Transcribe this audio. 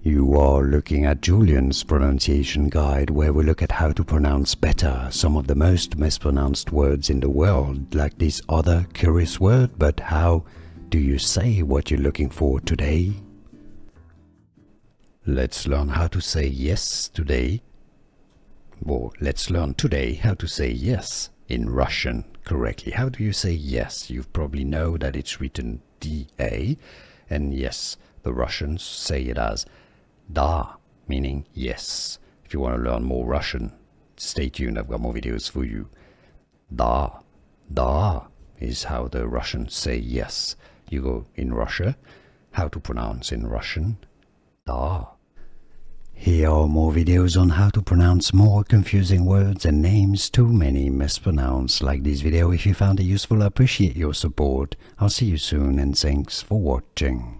You are looking at Julian's pronunciation guide, where we look at how to pronounce better some of the most mispronounced words in the world, like this other curious word. But how do you say what you're looking for today? Let's learn how to say yes today. Or let's learn today how to say yes in Russian correctly. How do you say yes? You probably know that it's written D-A, and yes, the Russians say it as da, meaning yes. If you want to learn more Russian, stay tuned, I've got more videos for you. Da is how the Russians say yes. You go in Russia, how to pronounce in Russian, da. Here are more videos on how to pronounce more confusing words and names too many mispronounced. Like this video if you found it useful. I appreciate your support. I'll see you soon and thanks for watching.